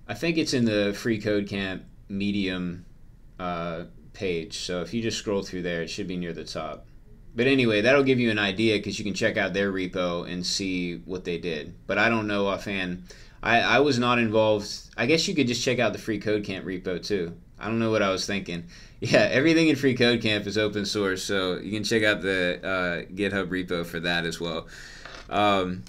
I think it's in the freeCodeCamp Medium page, so if you just scroll through there, it should be near the top. But anyway, that'll give you an idea because you can check out their repo and see what they did. But I don't know offhand. I was not involved. I guess you could just check out the freeCodeCamp repo too. I don't know what I was thinking. Yeah, everything in freeCodeCamp is open source, so you can check out the GitHub repo for that as well. But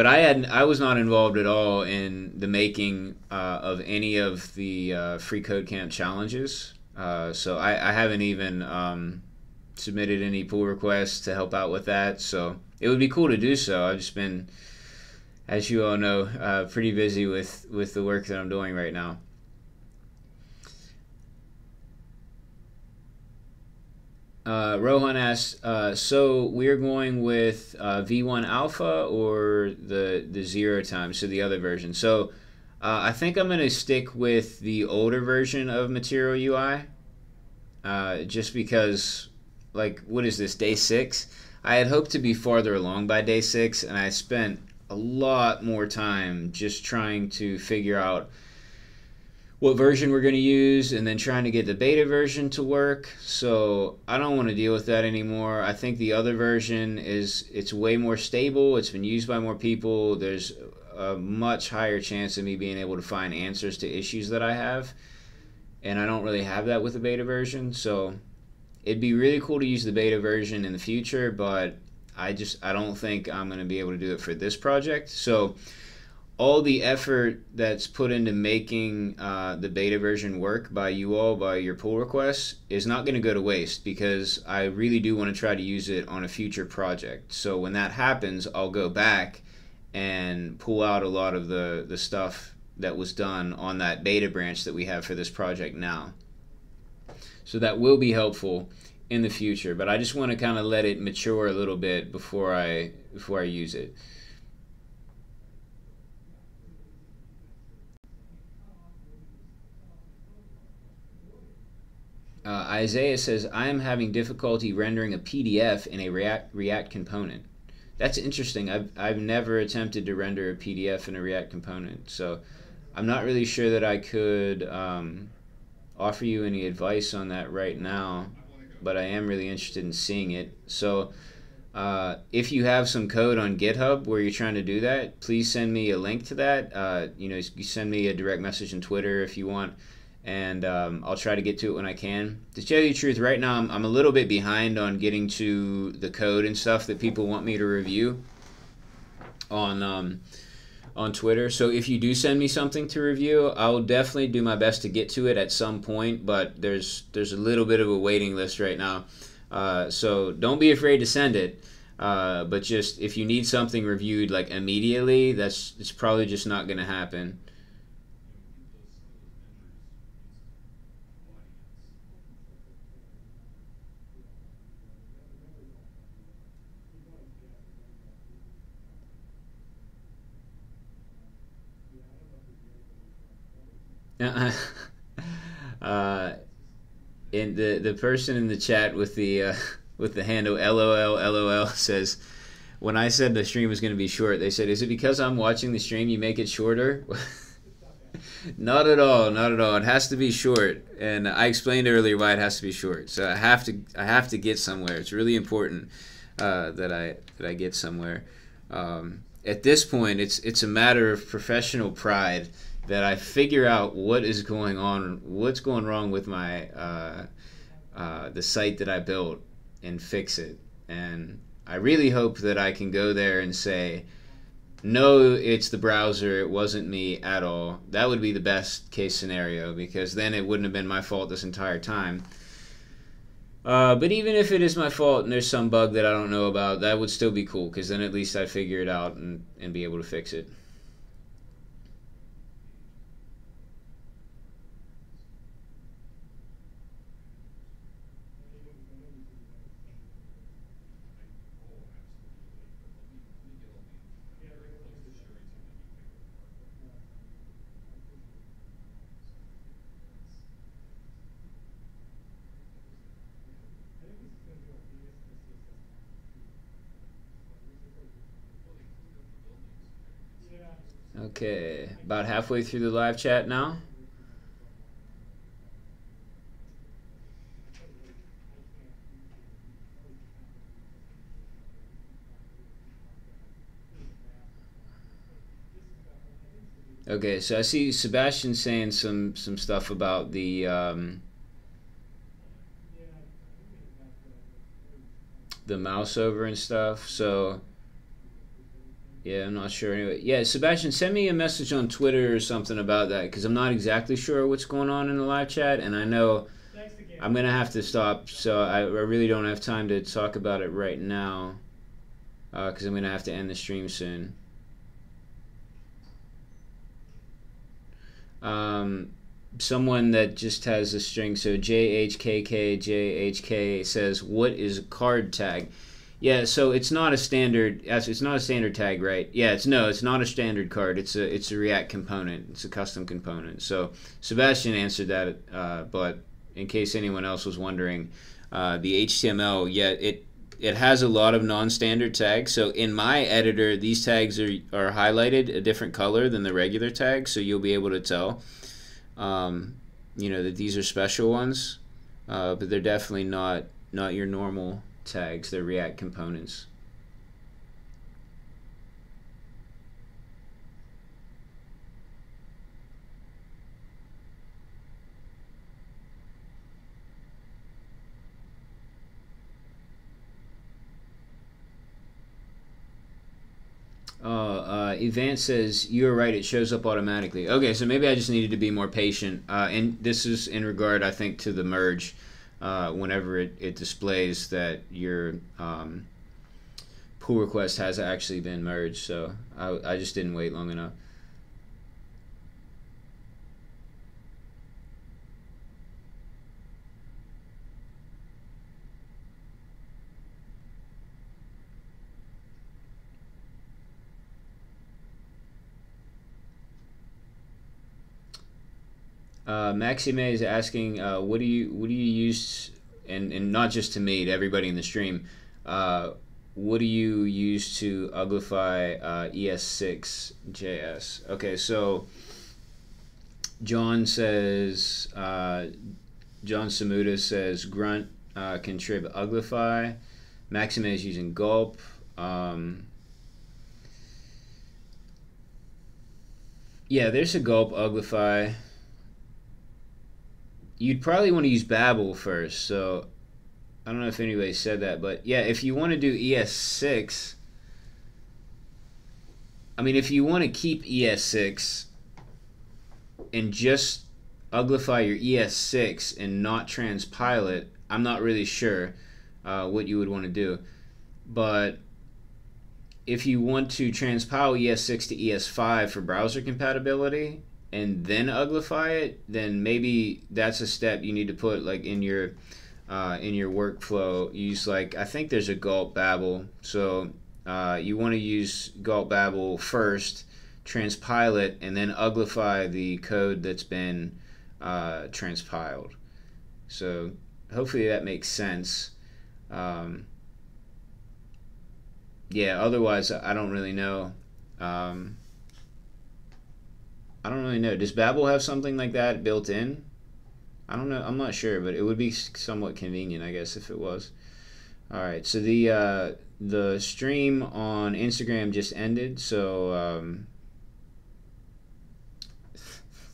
I was not involved at all in the making of any of the freeCodeCamp challenges. So I haven't even submitted any pull requests to help out with that. So it would be cool to do so. I've just been, as you all know, pretty busy with the work that I'm doing right now. Rohan asks, so we're going with V1 Alpha or the 0 time, so the other version. So I think I'm going to stick with the older version of Material UI, just because, like, what is this, day 6? I had hoped to be farther along by day 6, and I spent a lot more time just trying to figure out what version we're going to use and then trying to get the beta version to work. So I don't want to deal with that anymore. I think the other version it's way more stable. It's been used by more people. There's a much higher chance of me being able to find answers to issues that I have, and I don't really have that with the beta version. So it'd be really cool to use the beta version in the future, but I don't think I'm going to be able to do it for this project. So all the effort that's put into making the beta version work by you all, by your pull requests, is not going to go to waste, because I really do want to try to use it on a future project. So when that happens, I'll go back and pull out a lot of the stuff that was done on that beta branch that we have for this project now. So that will be helpful in the future, but I just want to kind of let it mature a little bit before I use it. Isaiah says, I am having difficulty rendering a PDF in a React component. That's interesting. I've never attempted to render a PDF in a React component, so I'm not really sure that I could offer you any advice on that right now, but I am really interested in seeing it. So if you have some code on GitHub where you're trying to do that, please send me a link to that. You send me a direct message on Twitter if you want, and I'll try to get to it when I can. To tell you the truth, right now I'm a little bit behind on getting to the code and stuff that people want me to review on on Twitter. So if you do send me something to review, I'll definitely do my best to get to it at some point. But there's a little bit of a waiting list right now, so don't be afraid to send it. But just if you need something reviewed like immediately, it's probably just not going to happen. And the person in the chat with the handle LOL says, when I said the stream was going to be short, they said, "Is it because I'm watching the stream you make it shorter?" Not at all, not at all. It has to be short, and I explained earlier why it has to be short. So I have to get somewhere. It's really important that I get somewhere. At this point, it's a matter of professional pride that I figure out what is going on, what's going wrong with my the site that I built, and fix it. And I really hope that I can go there and say, no, it's the browser, it wasn't me at all. That would be the best case scenario, because then it wouldn't have been my fault this entire time. But even if it is my fault and there's some bug that I don't know about, that would still be cool, because then at least I'd figure it out and be able to fix it. Okay, about halfway through the live chat now. Okay, so I see Sebastian saying some stuff about the mouse over and stuff. So yeah, I'm not sure anyway. Yeah, Sebastian, send me a message on Twitter or something about that, because I'm not exactly sure what's going on in the live chat, and I know I'm gonna have to stop, so I really don't have time to talk about it right now, because I'm gonna have to end the stream soon. Someone that just has a string, so JHKK says, what is a card tag? Yeah, so it's not a standard tag, right? Yeah, it's not a standard card. It's a React component. It's a custom component. So Sebastian answered that, but in case anyone else was wondering, the HTML, yeah, it has a lot of non-standard tags. So in my editor, these tags are highlighted a different color than the regular tags, so you'll be able to tell, that these are special ones, but they're definitely not your normal tags. They're React components. Evan says, you're right, it shows up automatically. Okay, so maybe I just needed to be more patient. And this is in regard, I think, to the merge. Whenever it displays that your pull request has actually been merged. So I just didn't wait long enough. Maxime is asking, what do you use, and not just to me, to everybody in the stream, what do you use to uglify ES6JS? Okay, so John says, John Samuda says grunt contrib uglify. Maxime is using gulp. Yeah, there's a gulp uglify. You'd probably want to use Babel first, so I don't know if anybody said that, but yeah, if you want to do ES6, I mean, if you want to keep ES6 and just uglify your ES6 and not transpile it, I'm not really sure what you would want to do. But if you want to transpile ES6 to ES5 for browser compatibility and then uglify it, then maybe that's a step you need to put like in your workflow. Use like, I think there's a gulp babel, so you want to use gulp babel first, transpile it, and then uglify the code that's been transpiled. So hopefully that makes sense. Yeah, otherwise I don't really know. I don't really know. Does Babel have something like that built in? I don't know. I'm not sure, but it would be somewhat convenient, I guess, if it was. All right. So the stream on Instagram just ended. So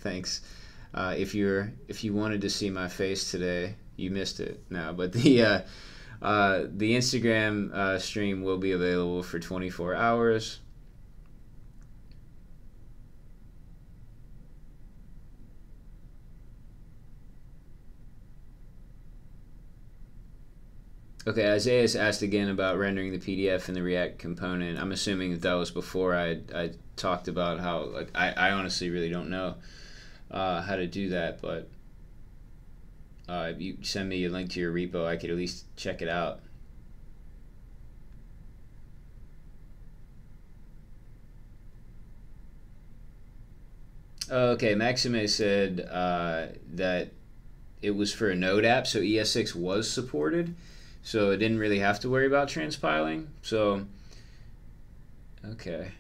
thanks. If you wanted to see my face today, you missed it now. But the Instagram stream will be available for 24 hours. Okay, Isaiah's asked again about rendering the PDF in the React component. I'm assuming that was before I talked about how, like, I honestly really don't know how to do that, but if you send me a link to your repo, I could at least check it out. Okay, Maxime said that it was for a Node app, so ES6 was supported, so it didn't really have to worry about transpiling. So, okay.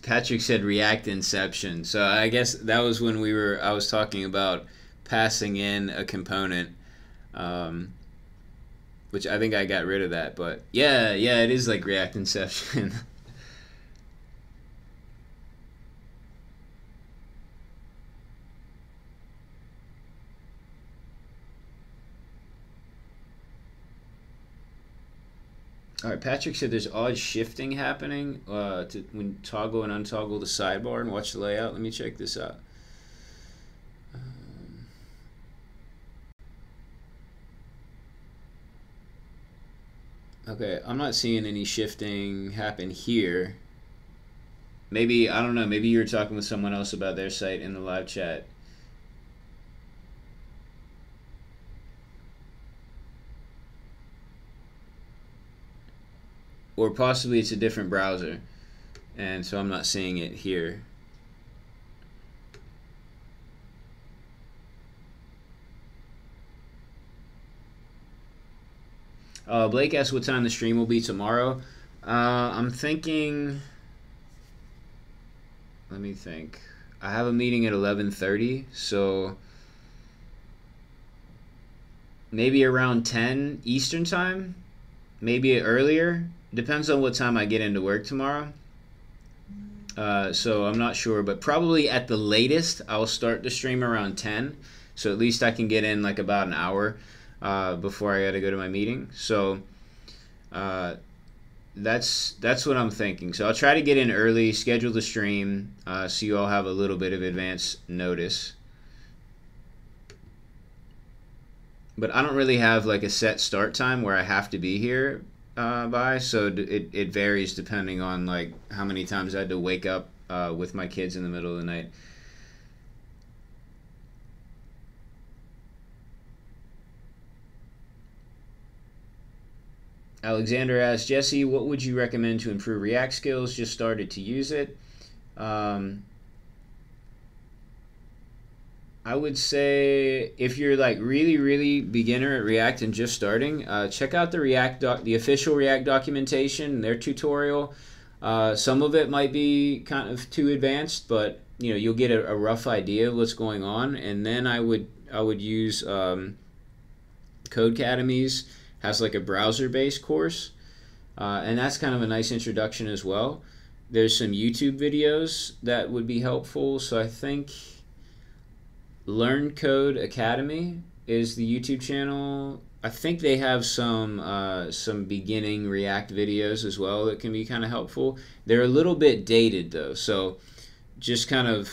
Patrick said React Inception. So I guess that was when I was talking about passing in a component, which I think I got rid of that. But yeah, it is like React Inception. All right, Patrick said there's odd shifting happening when toggle and untoggle the sidebar and watch the layout. Let me check this out. Okay, I'm not seeing any shifting happen here. Maybe, I don't know, maybe you were talking with someone else about their site in the live chat. Or possibly it's a different browser, and so I'm not seeing it here. Blake asked what time the stream will be tomorrow. I'm thinking, let me think. I have a meeting at 11:30, so maybe around 10 Eastern time, maybe earlier. Depends on what time I get into work tomorrow. So I'm not sure, but probably at the latest, I'll start the stream around 10. So at least I can get in like about an hour before I got to go to my meeting. So that's what I'm thinking. So I'll try to get in early, schedule the stream, so you all have a little bit of advance notice. But I don't really have like a set start time where I have to be here by, so it varies depending on like how many times I had to wake up with my kids in the middle of the night. Alexander asked, Jesse, what would you recommend to improve React skills? Just started to use it. I would say if you're like really beginner at React and just starting, check out the official React documentation, their tutorial. Some of it might be kind of too advanced, but you'll get a rough idea of what's going on, and then I would use Codecademy's has like a browser-based course, and that's kind of a nice introduction as well. There's some YouTube videos that would be helpful. So I think Learn Code Academy is the YouTube channel. I think they have some beginning React videos as well that can be kind of helpful. They're a little bit dated though, so just kind of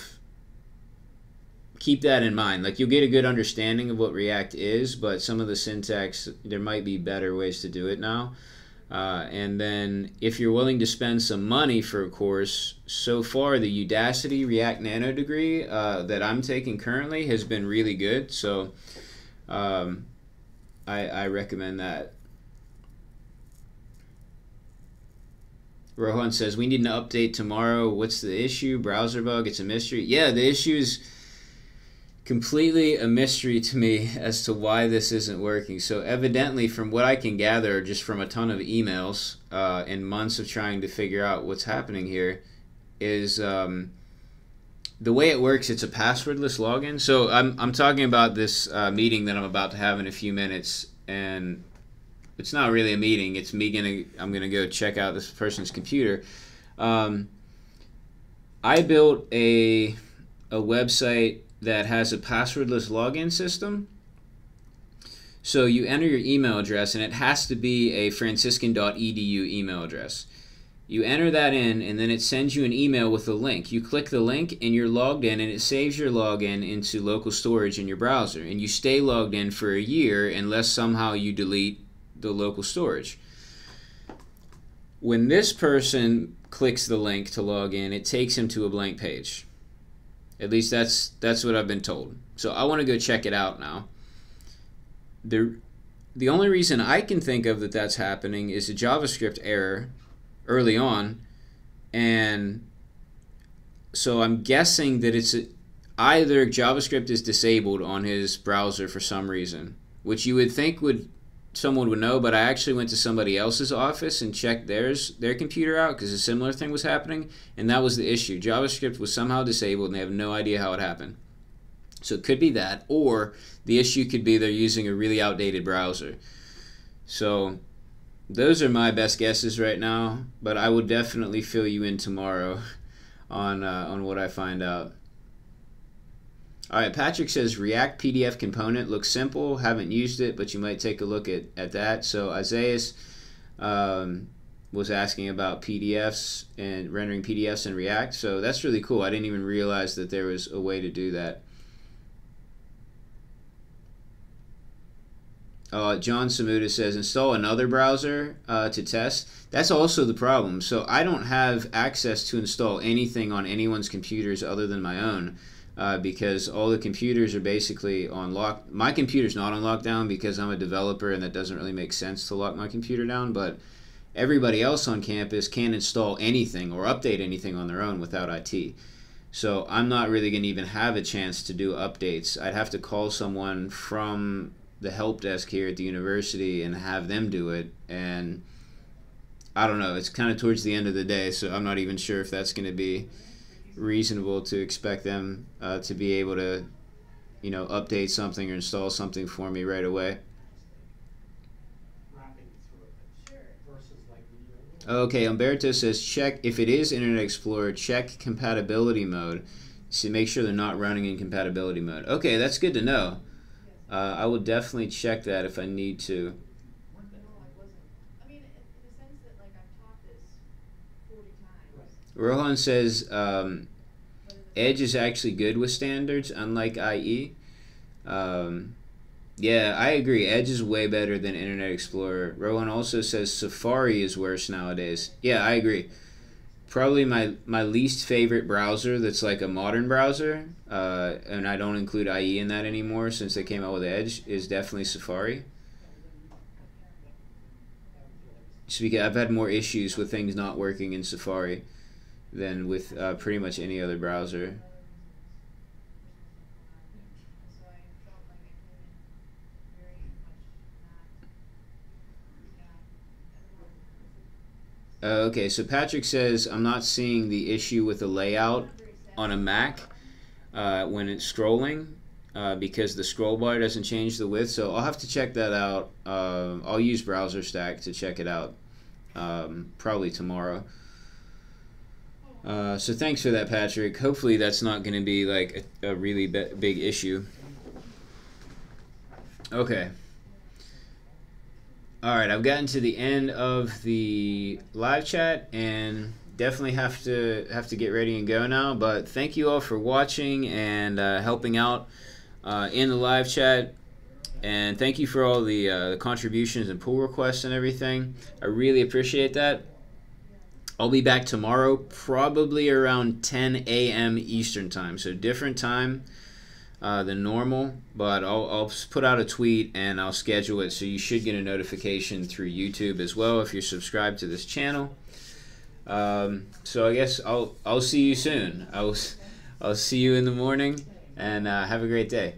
keep that in mind. Like, you'll get a good understanding of what React is, but some of the syntax, there might be better ways to do it now. And then if you're willing to spend some money for a course, so far the Udacity React Nano degree that I'm taking currently has been really good. So I recommend that. Rohan says, we need an update tomorrow. What's the issue? Browser bug? It's a mystery. Yeah, the issue is completely a mystery to me as to why this isn't working. So evidently, from what I can gather, just from a ton of emails and months of trying to figure out what's happening here, is the way it works, it's a passwordless login. So I'm talking about this meeting that I'm about to have in a few minutes, and it's not really a meeting. It's me I'm gonna go check out this person's computer. I built a website that has a passwordless login system. So you enter your email address, and it has to be a franciscan.edu email address. You enter that in, and then it sends you an email with a link. You click the link, and you're logged in, and it saves your login into local storage in your browser. And you stay logged in for a year unless somehow you delete the local storage. When this person clicks the link to log in, it takes him to a blank page. At least that's what I've been told. So I want to go check it out now. The only reason I can think of that's happening is a JavaScript error early on, and so I'm guessing that it's either JavaScript is disabled on his browser for some reason, which you would think someone would know, but I actually went to somebody else's office and checked their computer out because a similar thing was happening, and that was the issue. JavaScript was somehow disabled, and they have no idea how it happened. So it could be that, or the issue could be they're using a really outdated browser. So those are my best guesses right now, but I will definitely fill you in tomorrow on what I find out. All right, Patrick says React PDF component looks simple. Haven't used it, but you might take a look at that. So Isaiah was asking about PDFs and rendering PDFs in React. So that's really cool. I didn't even realize that there was a way to do that. John Samuda says install another browser to test. That's also the problem. So I don't have access to install anything on anyone's computers other than my own. Because all the computers are basically on lock. My computer's not on lockdown because I'm a developer, and that doesn't really make sense to lock my computer down, but everybody else on campus can install anything or update anything on their own without IT. So I'm not really going to even have a chance to do updates. I'd have to call someone from the help desk here at the university and have them do it, and I don't know. It's kind of towards the end of the day, so I'm not even sure if that's going to be reasonable to expect them to be able to, update something or install something for me right away. Okay, Umberto says check if it is Internet Explorer, check compatibility mode. So make sure they're not running in compatibility mode. Okay, that's good to know. I will definitely check that if I need to. Rohan says Edge is actually good with standards, unlike IE. Yeah, I agree. Edge is way better than Internet Explorer. Rohan also says Safari is worse nowadays. Yeah, I agree. Probably my least favorite browser that's like a modern browser, and I don't include IE in that anymore since they came out with Edge, is definitely Safari. Just because I've had more issues with things not working in Safari than with pretty much any other browser. Okay, so Patrick says, I'm not seeing the issue with the layout on a Mac when it's scrolling because the scroll bar doesn't change the width. So I'll have to check that out. I'll use Browser Stack to check it out probably tomorrow. So thanks for that, Patrick. Hopefully that's not going to be like a really big issue. Okay. Alright, I've gotten to the end of the live chat and definitely have to get ready and go now. But thank you all for watching and helping out in the live chat. And thank you for all the contributions and pull requests and everything. I really appreciate that. I'll be back tomorrow, probably around 10 a.m. Eastern time, so different time than normal. But I'll put out a tweet and I'll schedule it, so you should get a notification through YouTube as well if you're subscribed to this channel. So I guess I'll see you soon. I'll see you in the morning, and have a great day.